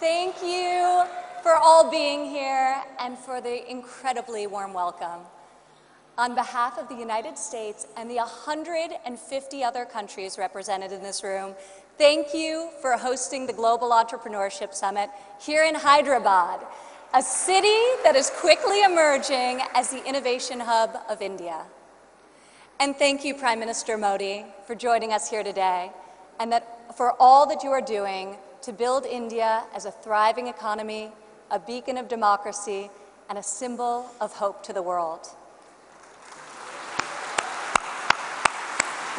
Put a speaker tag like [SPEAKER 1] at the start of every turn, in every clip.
[SPEAKER 1] Thank you for all being here and for the incredibly warm welcome. On behalf of the United States and the 150 other countries represented in this room, thank you for hosting the Global Entrepreneurship Summit here in Hyderabad, a city that is quickly emerging as the innovation hub of India. And thank you, Prime Minister Modi, for joining us here today, and for all that you are doing to build India as a thriving economy, a beacon of democracy, and a symbol of hope to the world.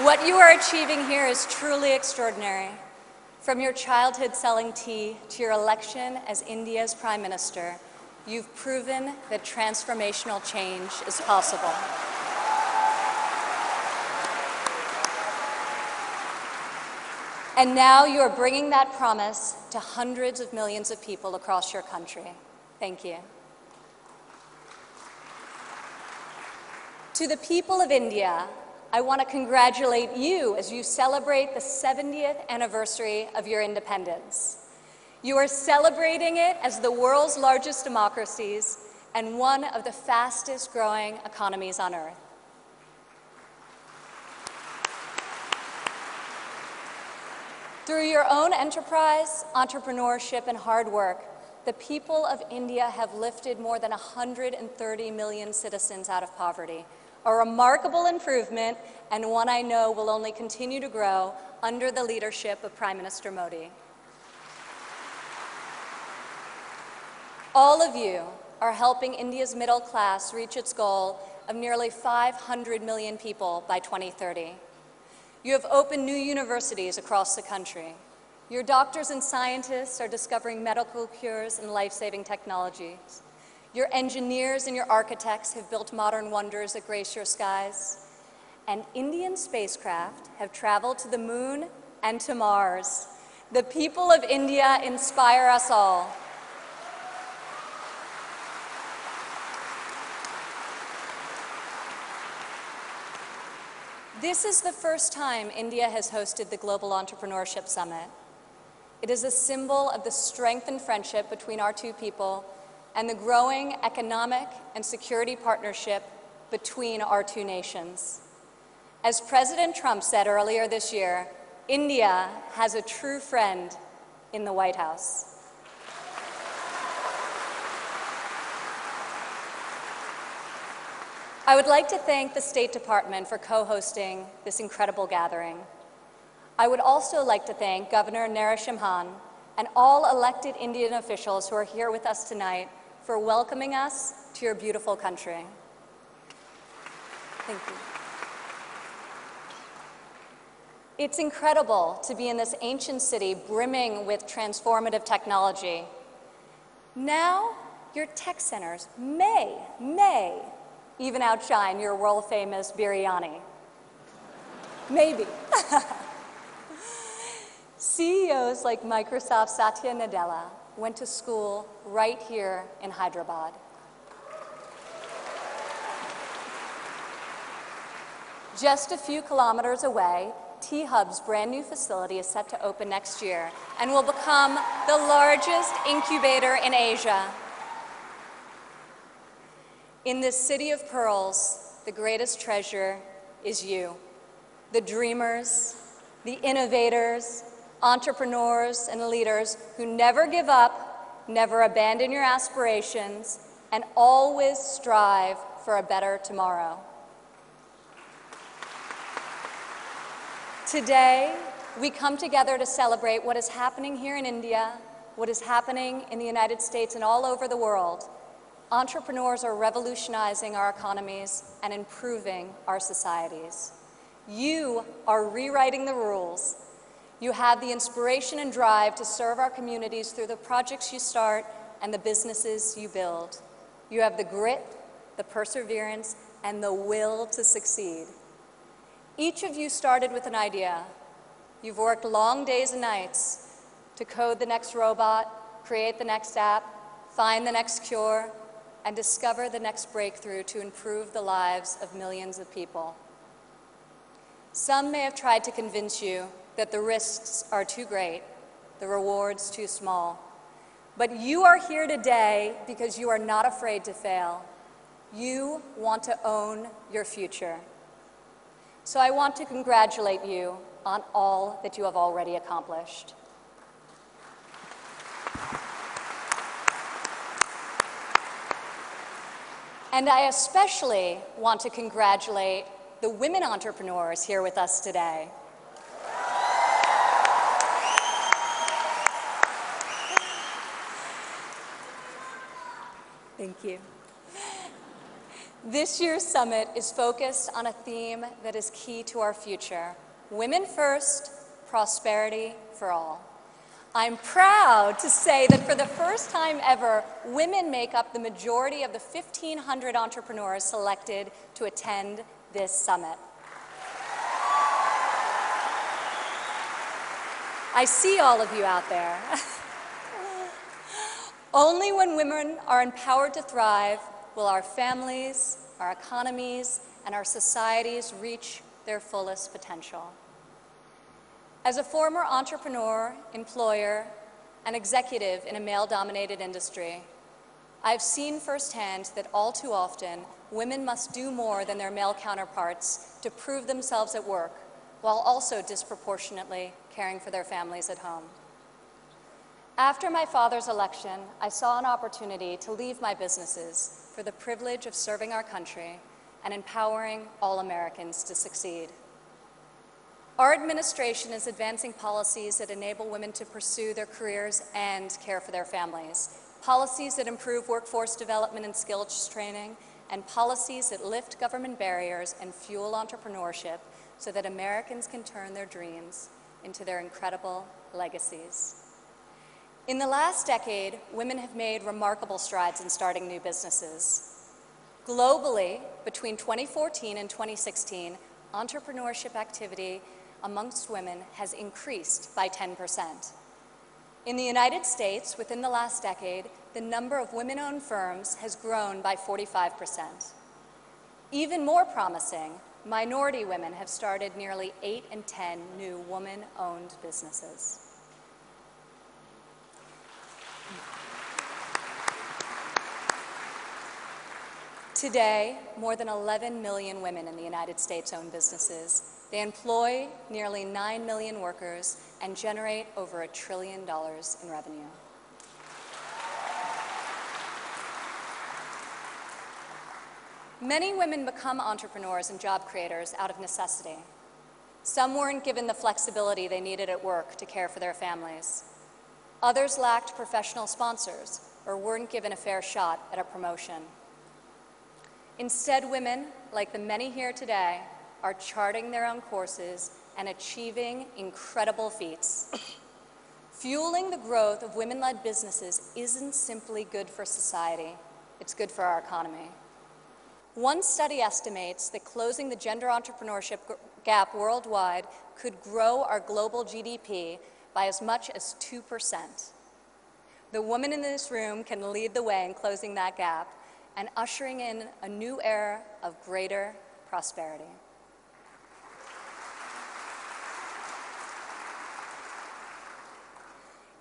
[SPEAKER 1] What you are achieving here is truly extraordinary. From your childhood selling tea to your election as India's Prime Minister, you've proven that transformational change is possible. And now you are bringing that promise to hundreds of millions of people across your country. Thank you. To the people of India, I want to congratulate you as you celebrate the 70th anniversary of your independence. You are celebrating it as the world's largest democracies and one of the fastest growing economies on earth. Through your own enterprise, entrepreneurship, and hard work, the people of India have lifted more than 130 million citizens out of poverty, a remarkable improvement and one I know will only continue to grow under the leadership of Prime Minister Modi. All of you are helping India's middle class reach its goal of nearly 500 million people by 2030. You have opened new universities across the country. Your doctors and scientists are discovering medical cures and life-saving technologies. Your engineers and your architects have built modern wonders that grace your skies. And Indian spacecraft have traveled to the moon and to Mars. The people of India inspire us all. This is the first time India has hosted the Global Entrepreneurship Summit. It is a symbol of the strength and friendship between our two people and the growing economic and security partnership between our two nations. As President Trump said earlier this year, India has a true friend in the White House. I would like to thank the State Department for co-hosting this incredible gathering. I would also like to thank Governor Narasimhan and all elected Indian officials who are here with us tonight for welcoming us to your beautiful country. Thank you. It's incredible to be in this ancient city brimming with transformative technology. Now, your tech centers may even outshine your world-famous biryani. Maybe. CEOs like Microsoft's Satya Nadella went to school right here in Hyderabad. Just a few kilometers away, T-Hub's brand new facility is set to open next year and will become the largest incubator in Asia. In this city of pearls, the greatest treasure is you, the dreamers, the innovators, entrepreneurs, and leaders who never give up, never abandon your aspirations, and always strive for a better tomorrow. Today, we come together to celebrate what is happening here in India, what is happening in the United States and all over the world. Entrepreneurs are revolutionizing our economies and improving our societies. You are rewriting the rules. You have the inspiration and drive to serve our communities through the projects you start and the businesses you build. You have the grit, the perseverance, and the will to succeed. Each of you started with an idea. You've worked long days and nights to code the next robot, create the next app, find the next cure, and discover the next breakthrough to improve the lives of millions of people. Some may have tried to convince you that the risks are too great, the rewards too small. But you are here today because you are not afraid to fail. You want to own your future. So I want to congratulate you on all that you have already accomplished. And I especially want to congratulate the women entrepreneurs here with us today. Thank you. This year's summit is focused on a theme that is key to our future: women first, prosperity for all. I'm proud to say that for the first time ever, women make up the majority of the 1,500 entrepreneurs selected to attend this summit. I see all of you out there. Only when women are empowered to thrive will our families, our economies, and our societies reach their fullest potential. As a former entrepreneur, employer, and executive in a male-dominated industry, I've seen firsthand that all too often, women must do more than their male counterparts to prove themselves at work, while also disproportionately caring for their families at home. After my father's election, I saw an opportunity to leave my businesses for the privilege of serving our country and empowering all Americans to succeed. Our administration is advancing policies that enable women to pursue their careers and care for their families, policies that improve workforce development and skills training, and policies that lift government barriers and fuel entrepreneurship so that Americans can turn their dreams into their incredible legacies. In the last decade, women have made remarkable strides in starting new businesses. Globally, between 2014 and 2016, entrepreneurship activity amongst women has increased by 10%. In the United States, within the last decade, the number of women-owned firms has grown by 45%. Even more promising, minority women have started nearly 8 in 10 new woman-owned businesses. Today, more than 11 million women in the United States own businesses. They employ nearly 9 million workers and generate over $1 trillion in revenue. Many women become entrepreneurs and job creators out of necessity. Some weren't given the flexibility they needed at work to care for their families. Others lacked professional sponsors or weren't given a fair shot at a promotion. Instead, women, like the many here today, are charting their own courses and achieving incredible feats. Fueling the growth of women-led businesses isn't simply good for society, it's good for our economy. One study estimates that closing the gender entrepreneurship gap worldwide could grow our global GDP by as much as 2%. The woman in this room can lead the way in closing that gap and ushering in a new era of greater prosperity.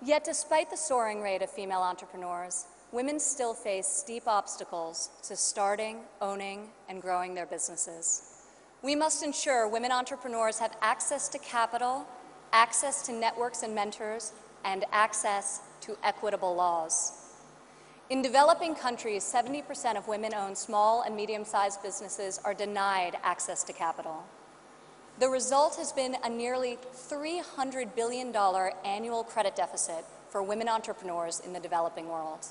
[SPEAKER 1] Yet despite the soaring rate of female entrepreneurs, women still face steep obstacles to starting, owning, and growing their businesses. We must ensure women entrepreneurs have access to capital, access to networks and mentors, and access to equitable laws. In developing countries, 70% of women-owned small and medium-sized businesses are denied access to capital. The result has been a nearly $300 billion annual credit deficit for women entrepreneurs in the developing world.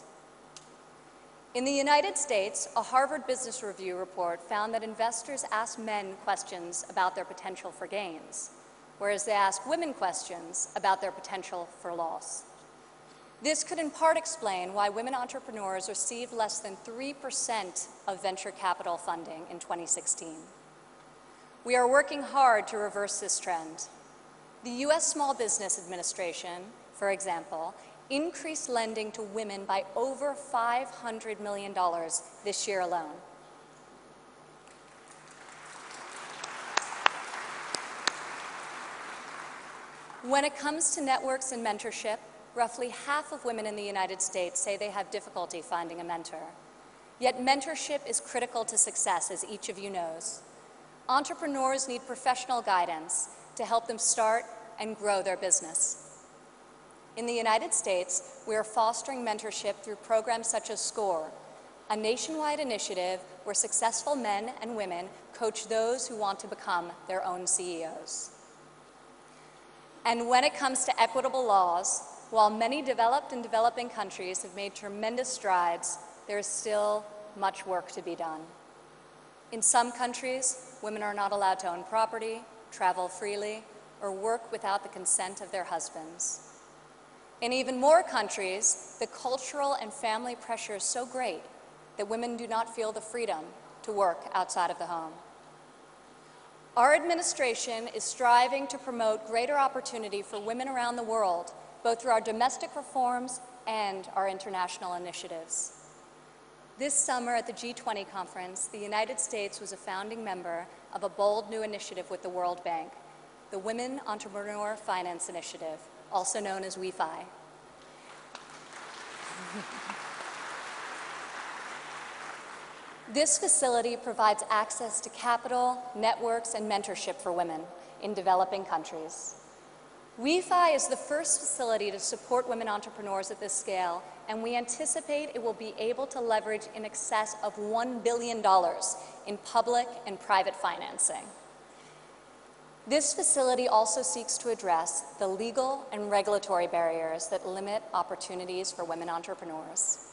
[SPEAKER 1] In the United States, a Harvard Business Review report found that investors ask men questions about their potential for gains, whereas they ask women questions about their potential for loss. This could in part explain why women entrepreneurs received less than 3% of venture capital funding in 2016. We are working hard to reverse this trend. The U.S. Small Business Administration, for example, increased lending to women by over $500 million this year alone. When it comes to networks and mentorship, roughly half of women in the United States say they have difficulty finding a mentor. Yet mentorship is critical to success, as each of you knows. Entrepreneurs need professional guidance to help them start and grow their business. In the United States, we are fostering mentorship through programs such as SCORE, a nationwide initiative where successful men and women coach those who want to become their own CEOs. And when it comes to equitable laws, while many developed and developing countries have made tremendous strides, there is still much work to be done. In some countries, women are not allowed to own property, travel freely, or work without the consent of their husbands. In even more countries, the cultural and family pressure is so great that women do not feel the freedom to work outside of the home. Our administration is striving to promote greater opportunity for women around the world, both through our domestic reforms and our international initiatives. This summer at the G20 conference, the United States was a founding member of a bold new initiative with the World Bank, the Women Entrepreneur Finance Initiative, also known as WEFI. This facility provides access to capital, networks, and mentorship for women in developing countries. WEFI is the first facility to support women entrepreneurs at this scale, and we anticipate it will be able to leverage in excess of $1 billion in public and private financing. This facility also seeks to address the legal and regulatory barriers that limit opportunities for women entrepreneurs.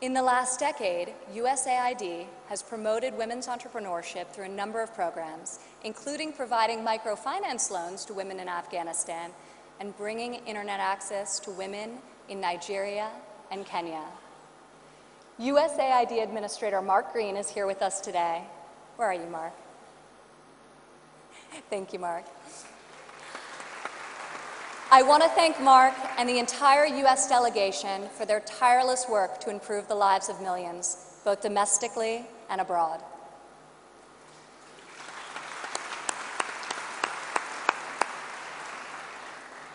[SPEAKER 1] In the last decade, USAID has promoted women's entrepreneurship through a number of programs, including providing microfinance loans to women in Afghanistan and bringing internet access to women in Nigeria and Kenya. USAID Administrator Mark Green is here with us today. Where are you, Mark? Thank you, Mark. I want to thank Mark and the entire U.S. delegation for their tireless work to improve the lives of millions, both domestically and abroad.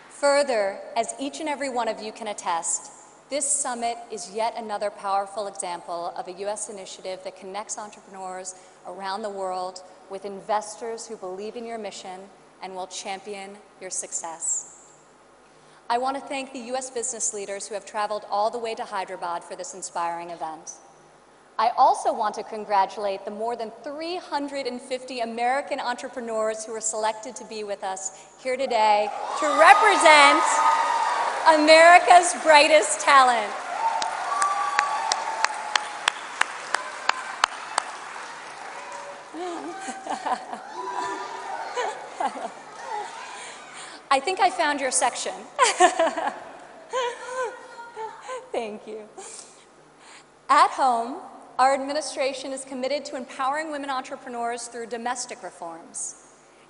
[SPEAKER 1] Further, as each and every one of you can attest, this summit is yet another powerful example of a U.S. initiative that connects entrepreneurs around the world with investors who believe in your mission and will champion your success. I want to thank the U.S. business leaders who have traveled all the way to Hyderabad for this inspiring event. I also want to congratulate the more than 350 American entrepreneurs who were selected to be with us here today to represent America's brightest talent. I think I found your section. Thank you. At home, our administration is committed to empowering women entrepreneurs through domestic reforms.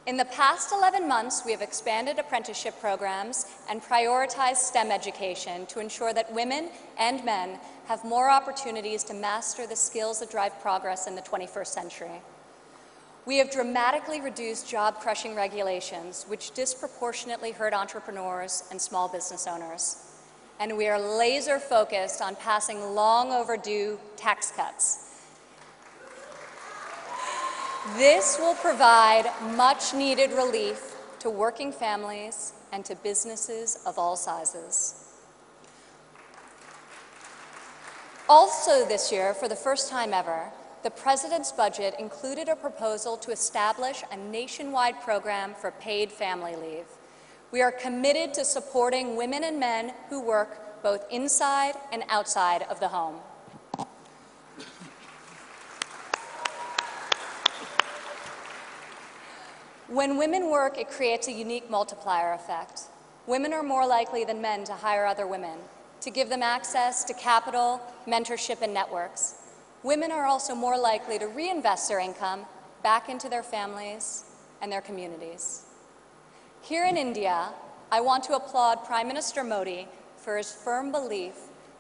[SPEAKER 1] In the past 11 months, we have expanded apprenticeship programs and prioritized STEM education to ensure that women and men have more opportunities to master the skills that drive progress in the 21st century. We have dramatically reduced job-crushing regulations, which disproportionately hurt entrepreneurs and small business owners. And we are laser-focused on passing long-overdue tax cuts. This will provide much-needed relief to working families and to businesses of all sizes. Also this year, for the first time ever, the President's budget included a proposal to establish a nationwide program for paid family leave. We are committed to supporting women and men who work both inside and outside of the home. When women work, it creates a unique multiplier effect. Women are more likely than men to hire other women, to give them access to capital, mentorship, and networks. Women are also more likely to reinvest their income back into their families and their communities. Here in India, I want to applaud Prime Minister Modi for his firm belief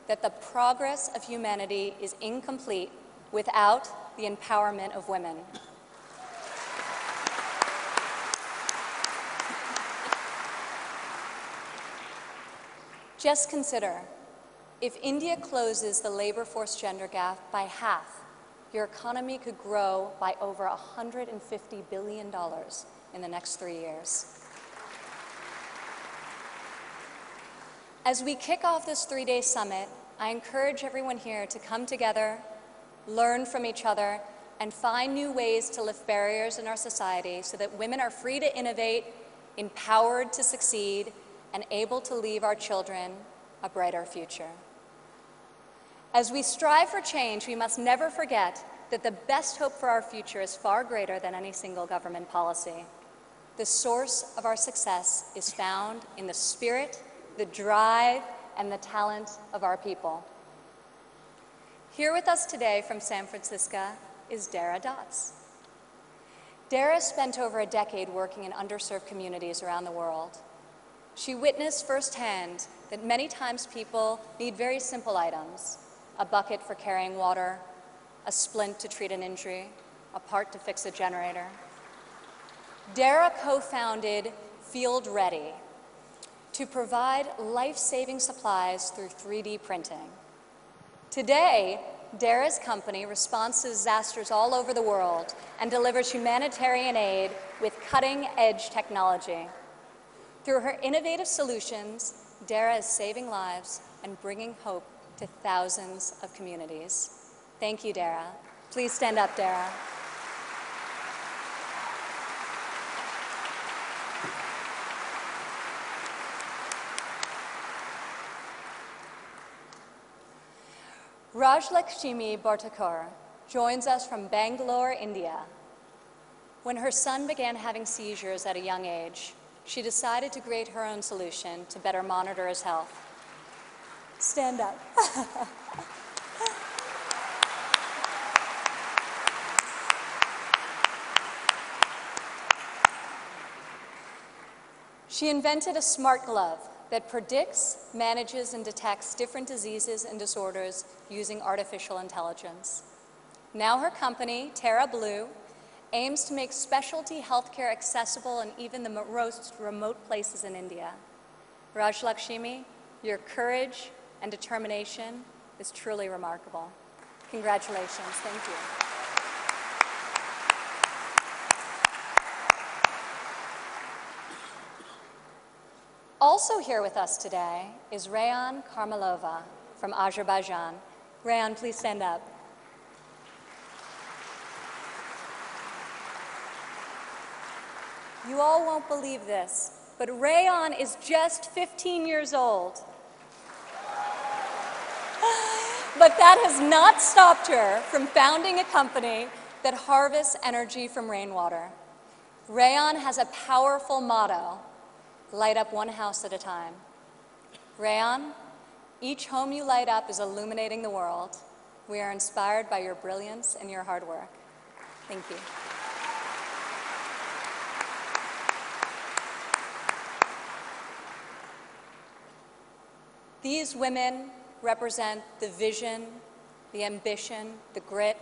[SPEAKER 1] that the progress of humanity is incomplete without the empowerment of women. Just consider, if India closes the labor force gender gap by half, your economy could grow by over $150 billion in the next 3 years. As we kick off this 3-day summit, I encourage everyone here to come together, learn from each other, and find new ways to lift barriers in our society so that women are free to innovate, empowered to succeed, and able to leave our children a brighter future. As we strive for change, we must never forget that the best hope for our future is far greater than any single government policy. The source of our success is found in the spirit, the drive, and the talent of our people. Here with us today from San Francisco is Dara Dotz. Dara spent over a decade working in underserved communities around the world. She witnessed firsthand that many times people need very simple items: a bucket for carrying water, a splint to treat an injury, a part to fix a generator. Dara co-founded Field Ready to provide life-saving supplies through 3D printing. Today, Dara's company responds to disasters all over the world and delivers humanitarian aid with cutting-edge technology. Through her innovative solutions, Dara is saving lives and bringing hope to thousands of communities. Thank you, Dara. Please stand up, Dara. Rajlakshmi Bhartakar joins us from Bangalore, India. When her son began having seizures at a young age, she decided to create her own solution to better monitor his health. Stand up. She invented a smart glove that predicts, manages, and detects different diseases and disorders using artificial intelligence. Now her company, Terra Blue, aims to make specialty healthcare accessible in even the most remote places in India. Rajlakshmi, your courage and determination is truly remarkable. Congratulations. Thank you. Also here with us today is Rayan Karmalova from Azerbaijan. Rayan, please stand up. You all won't believe this, but Rayan is just 15 years old. But that has not stopped her from founding a company that harvests energy from rainwater. Rayan has a powerful motto: light up one house at a time. Rayan, each home you light up is illuminating the world. We are inspired by your brilliance and your hard work. Thank you. These women represent the vision, the ambition, the grit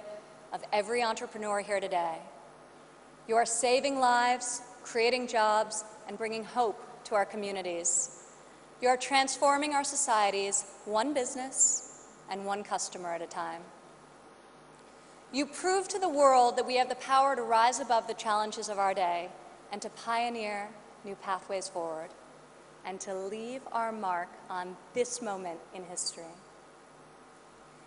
[SPEAKER 1] of every entrepreneur here today. You are saving lives, creating jobs, and bringing hope to our communities. You are transforming our societies one business and one customer at a time. You prove to the world that we have the power to rise above the challenges of our day and to pioneer new pathways forward, and to leave our mark on this moment in history.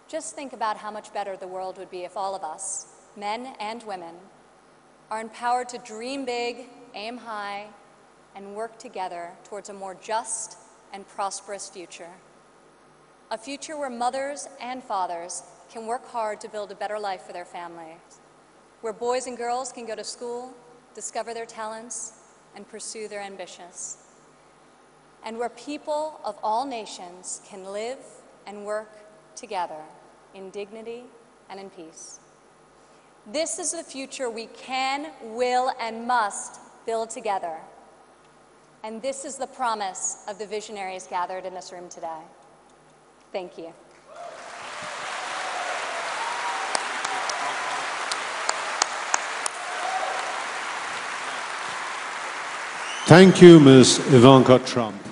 [SPEAKER 1] Just think about how much better the world would be if all of us, men and women, are empowered to dream big, aim high, and work together towards a more just and prosperous future. A future where mothers and fathers can work hard to build a better life for their families, where boys and girls can go to school, discover their talents, and pursue their ambitions, and where people of all nations can live and work together in dignity and in peace. This is the future we can, will, and must build together. And this is the promise of the visionaries gathered in this room today. Thank you.
[SPEAKER 2] Thank you, Ms. Ivanka Trump.